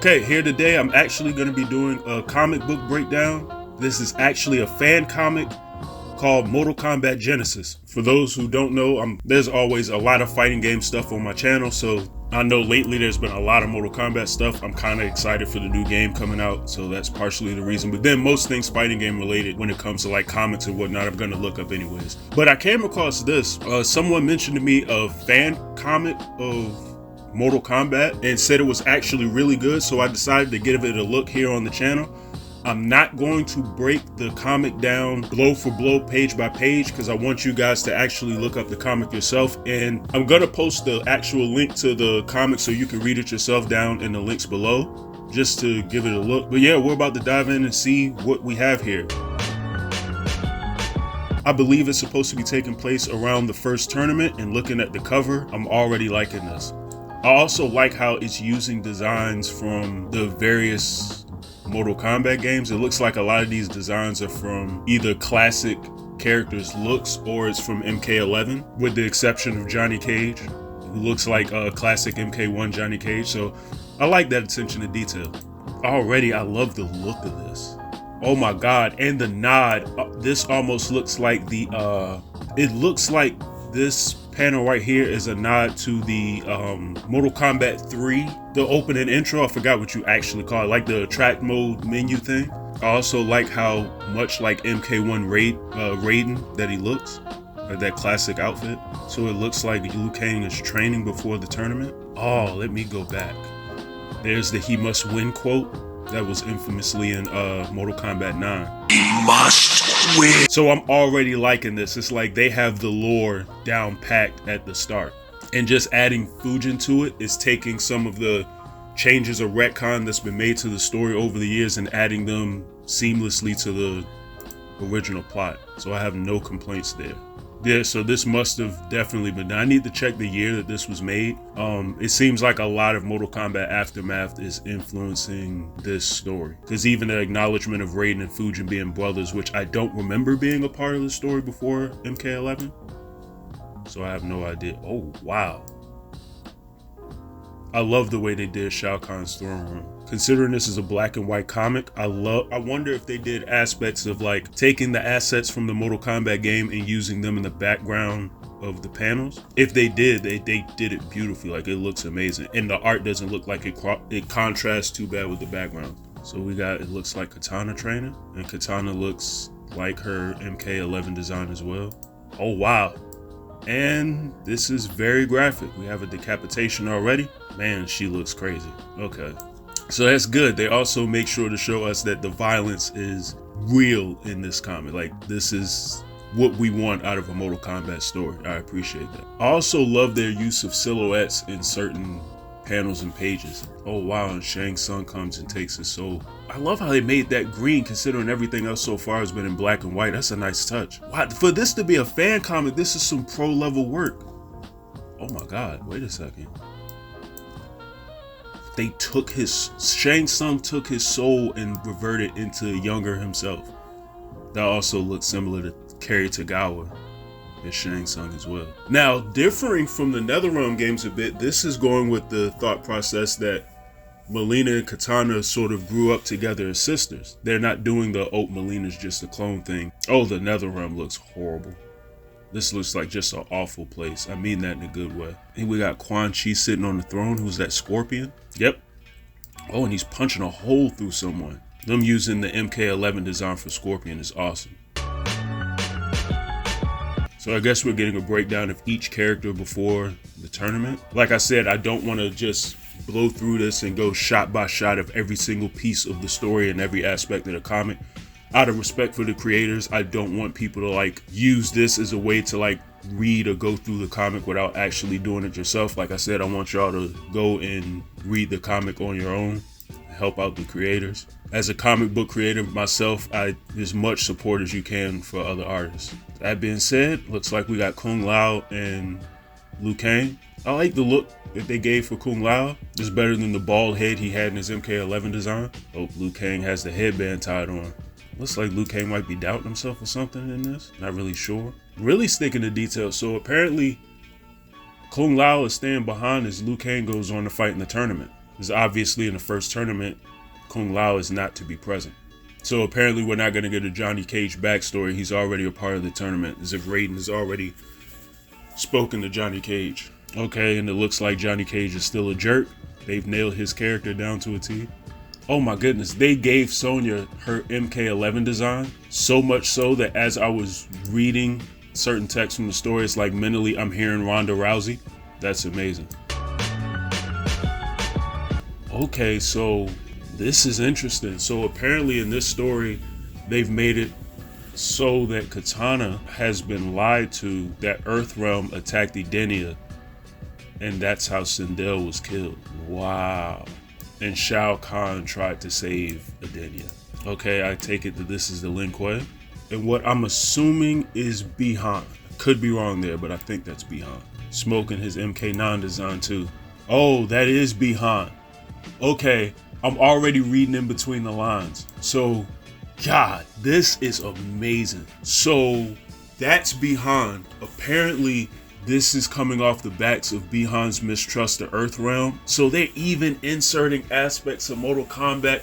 Okay, here today I'm actually going to be doing a comic book breakdown. This is actually a fan comic called Mortal Kombat Genesis. For those who don't know, there's always a lot of fighting game stuff on my channel, so I know lately there's been a lot of Mortal Kombat stuff. I'm kind of excited for the new game coming out, so that's partially the reason. But then most things fighting game related when it comes to like comics and whatnot, I'm gonna look up anyways. But I came across this. Someone mentioned to me a fan comic of Mortal Kombat and said it was actually really good, so I decided to give it a look here on the channel. I'm not going to break the comic down blow for blow, page by page, because I want you guys to actually look up the comic yourself. And I'm gonna post the actual link to the comic so you can read it yourself down in the links below, just to give it a look. But yeah, we're about to dive in and see what we have here. I believe it's supposed to be taking place around the first tournament, and looking at the cover, I'm already liking this. I also like how it's using designs from the various Mortal Kombat games. It looks like a lot of these designs are from either classic characters' looks or it's from MK11, with the exception of Johnny Cage, who looks like a classic MK1 Johnny Cage. So I like that attention to detail. Already, I love the look of this. Oh my God, and the nod. This almost looks like it looks like this panel right here is a nod to the Mortal Kombat 3, the opening intro. I forgot what you actually call it, like the track mode menu thing. I also like how much like MK1 Raiden that he looks, or that classic outfit. So it looks like Liu Kang is training before the tournament. Oh, let me go back. There's the "he must win" quote that was infamously in Mortal Kombat 9. He must win. So I'm already liking this. It's like they have the lore down packed at the start. And just adding Fujin to it is taking some of the changes or retcon that's been made to the story over the years and adding them seamlessly to the original plot. So I have no complaints there. Yeah, so this must have definitely been done. I need to check the year that this was made. It seems like a lot of Mortal Kombat Aftermath is influencing this story. Because even the acknowledgement of Raiden and Fujin being brothers, which I don't remember being a part of the story before MK11. So I have no idea. Oh, wow. I love the way they did Shao Kahn's throne room. Considering this is a black and white comic, I wonder if they did aspects of like taking the assets from the Mortal Kombat game and using them in the background of the panels. If they did, they did it beautifully. Like, it looks amazing. And the art doesn't look like it contrasts too bad with the background. So it looks like Katana training, and Katana looks like her MK11 design as well. Oh, wow. And this is very graphic. We have a decapitation already. Man, she looks crazy. Okay. So that's good. They also make sure to show us that the violence is real in this comic. Like, this is what we want out of a Mortal Kombat story. I appreciate that. I also love their use of silhouettes in certain panels and pages. Oh wow, and Shang Tsung comes and takes his soul. I love how they made that green, considering everything else so far has been in black and white. That's a nice touch. Wow, for this to be a fan comic, this is some pro level work. Oh my God, wait a second. Shang Tsung took his soul and reverted into younger himself. That also looks similar to Kari Tagawa and Shang Tsung as well. Now, differing from the NetherRealm games a bit, this is going with the thought process that Mileena and Katana sort of grew up together as sisters. They're not doing the, oh, Melina's just a clone thing. Oh, the NetherRealm looks horrible. This looks like just an awful place. I mean that in a good way. And we got Quan Chi sitting on the throne. Who's that, Scorpion? Yep. Oh, and he's punching a hole through someone. Them using the MK11 design for Scorpion is awesome. So I guess we're getting a breakdown of each character before the tournament. Like I said, I don't want to just blow through this and go shot by shot of every single piece of the story and every aspect of the comic. Out of respect for the creators, I don't want people to like use this as a way to like read or go through the comic without actually doing it yourself. Like I said, I want y'all to go and read the comic on your own, help out the creators. As a comic book creator myself, as much support as you can for other artists. That being said, looks like we got Kung Lao and Liu Kang. I like the look that they gave for Kung Lao. It's better than the bald head he had in his MK11 design. Oh, Liu Kang has the headband tied on. Looks like Liu Kang might be doubting himself or something in this. Not really sure. Really sticking to details. So apparently Kung Lao is staying behind as Liu Kang goes on to fight in the tournament. Because obviously in the first tournament, Kung Lao is not to be present. So apparently we're not going to get a Johnny Cage backstory. He's already a part of the tournament, as if Raiden has already spoken to Johnny Cage. Okay, and it looks like Johnny Cage is still a jerk. They've nailed his character down to a T. Oh my goodness, they gave Sonya her MK11 design, so much so that as I was reading certain text from the story, it's like mentally I'm hearing Ronda Rousey. That's amazing. Okay, so this is interesting. So apparently in this story, they've made it so that Katana has been lied to, that Earthrealm attacked Edenia, and that's how Sindel was killed. Wow. And Shao Kahn tried to save Edenia. Okay, I take it that this is the Lin Kuei. And what I'm assuming is Bihan. Could be wrong there, but I think that's Bihan. Smoking his MK9 design too. Oh, that is Bihan. Okay, I'm already reading in between the lines. So, God, this is amazing. So, that's Bihan. Apparently, this is coming off the backs of Bihan's mistrust of Earthrealm. So they're even inserting aspects of Mortal Kombat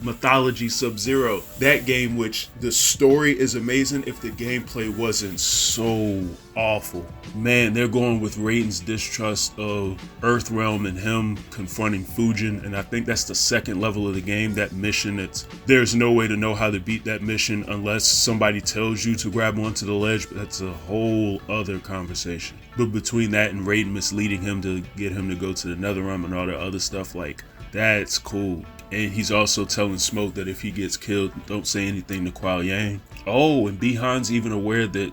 mythology Sub-Zero. That game, which the story is amazing if the gameplay wasn't so awful. Man, they're going with Raiden's distrust of Earthrealm and him confronting Fujin. And I think that's the second level of the game, that mission. There's no way to know how to beat that mission unless somebody tells you to grab onto the ledge, but that's a whole other conversation. But between that and Raiden misleading him to get him to go to the Netherrealm and all that other stuff, like, that's cool. And he's also telling Smoke that if he gets killed, don't say anything to Kuao Yang. Oh, and Bihan's even aware that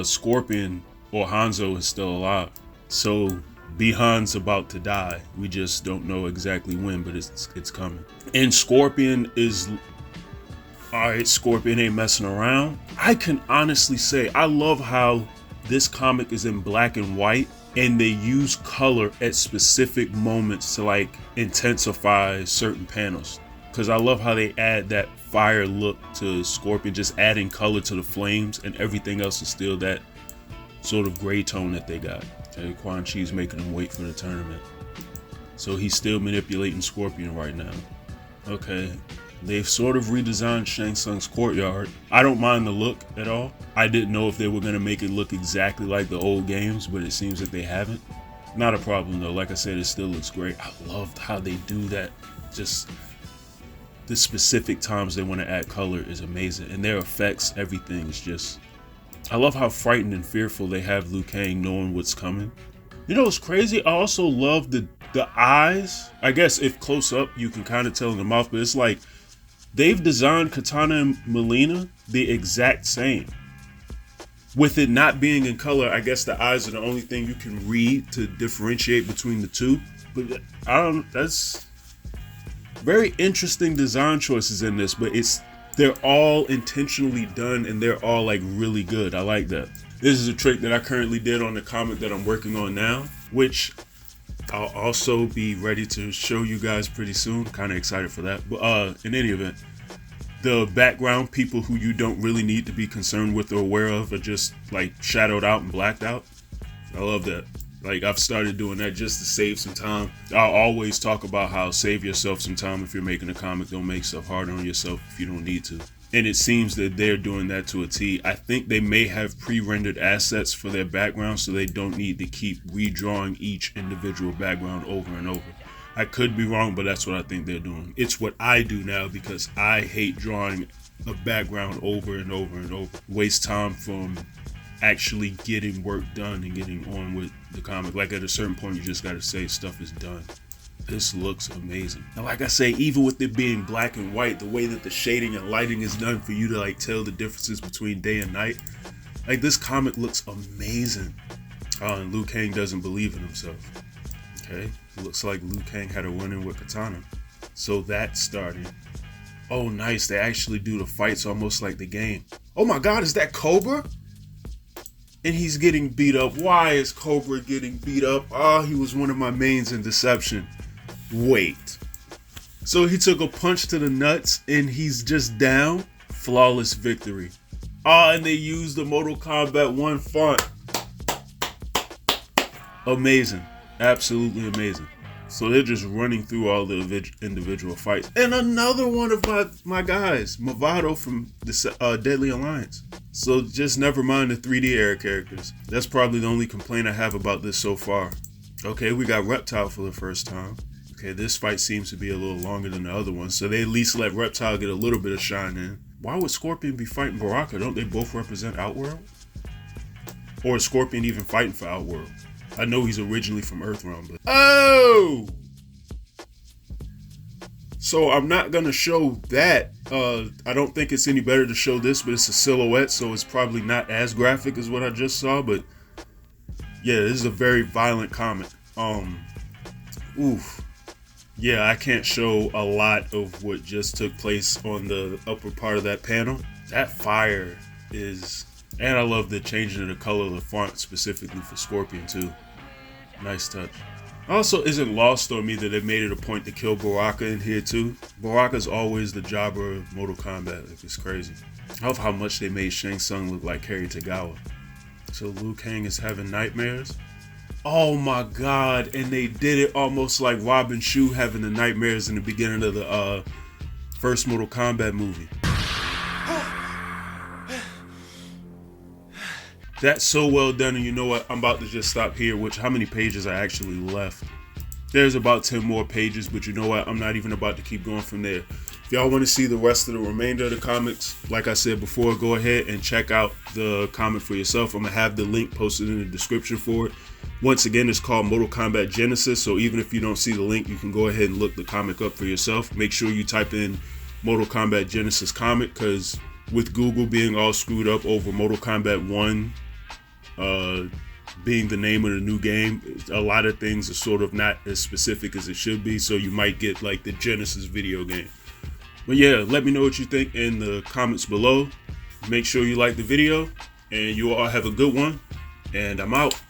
Scorpion or Hanzo is still alive. So Bihan's about to die. We just don't know exactly when, but it's coming. And Scorpion is... Alright, Scorpion ain't messing around. I can honestly say, I love how this comic is in black and white, and they use color at specific moments to like intensify certain panels. Because I love how they add that fire look to Scorpion, just adding color to the flames, and everything else is still that sort of gray tone that they got. Okay, Quan Chi's making him wait for the tournament. So he's still manipulating Scorpion right now. Okay. They've sort of redesigned Shang Tsung's courtyard. I don't mind the look at all. I didn't know if they were going to make it look exactly like the old games, but it seems that they haven't. Not a problem though. Like I said, it still looks great. I loved how they do that. Just the specific times they want to add color is amazing. And their effects, everything is just... I love how frightened and fearful they have Liu Kang knowing what's coming. You know what's crazy? I also love the eyes. I guess if close up, you can kind of tell in the mouth, but it's like they've designed Katana and Mileena the exact same. With it not being in color, I guess the eyes are the only thing you can read to differentiate between the two. But that's very interesting design choices in this, but they're all intentionally done and they're all like really good. I like that. This is a trick that I currently did on the comic that I'm working on now, which I'll also be ready to show you guys pretty soon. Kind of excited for that. But in any event, the background people who you don't really need to be concerned with or aware of are just like shadowed out and blacked out. I love that. Like, I've started doing that just to save some time. I'll always talk about how save yourself some time if you're making a comic. Don't make stuff harder on yourself if you don't need to. And it seems that they're doing that to a T. I think they may have pre-rendered assets for their background, so they don't need to keep redrawing each individual background over and over. I could be wrong, but that's what I think they're doing. It's what I do now because I hate drawing a background over and over and over. Waste time from actually getting work done and getting on with the comic. Like, at a certain point, you just gotta say stuff is done. This looks amazing. And like I say, even with it being black and white, the way that the shading and lighting is done for you to like tell the differences between day and night, like, this comic looks amazing. And Liu Kang doesn't believe in himself. Okay, it looks like Liu Kang had a run-in with Katana. So that's starting. Oh, nice. They actually do the fights almost like the game. Oh my God, is that Cobra? And he's getting beat up. Why is Cobra getting beat up? Oh, he was one of my mains in Deception. Wait. So he took a punch to the nuts and he's just down? Flawless victory. Oh, and they used the Mortal Kombat 1 font. Amazing. Absolutely amazing. So they're just running through all the individual fights. And another one of my guys, Movado from the Deadly Alliance. So just never mind the 3D era characters. That's probably the only complaint I have about this so far. Okay, we got Reptile for the first time. Okay, this fight seems to be a little longer than the other one, so they at least let Reptile get a little bit of shine in. Why would Scorpion be fighting Baraka? Don't they both represent Outworld? Or is Scorpion even fighting for Outworld? I know he's originally from Earthrealm, but... Oh! So I'm not gonna show that. I don't think it's any better to show this, but it's a silhouette, so it's probably not as graphic as what I just saw, but... Yeah, this is a very violent comic. Oof. Yeah, I can't show a lot of what just took place on the upper part of that panel. That fire is... And I love the changing of the color of the font specifically for Scorpion too. Nice touch. Also, isn't lost on me that they made it a point to kill Baraka in here too. Baraka's always the jobber of Mortal Kombat. Like, it's crazy. I love how much they made Shang Tsung look like Kerry Tagawa. So Liu Kang is having nightmares. Oh my god, and they did it almost like Robin Shu having the nightmares in the beginning of the first Mortal Kombat movie. That's so well done, and you know what? I'm about to just stop here, how many pages are actually left? There's about 10 more pages, but you know what? I'm not even about to keep going from there. If y'all want to see the rest of the remainder of the comics, like I said before, go ahead and check out the comic for yourself. I'm going to have the link posted in the description for it. Once again, it's called Mortal Kombat Genesis, so even if you don't see the link, you can go ahead and look the comic up for yourself. Make sure you type in Mortal Kombat Genesis comic, because with Google being all screwed up over Mortal Kombat 1 being the name of the new game, a lot of things are sort of not as specific as it should be, so you might get like the Genesis video game. But yeah, let me know what you think in the comments below. Make sure you like the video, and you all have a good one, and I'm out.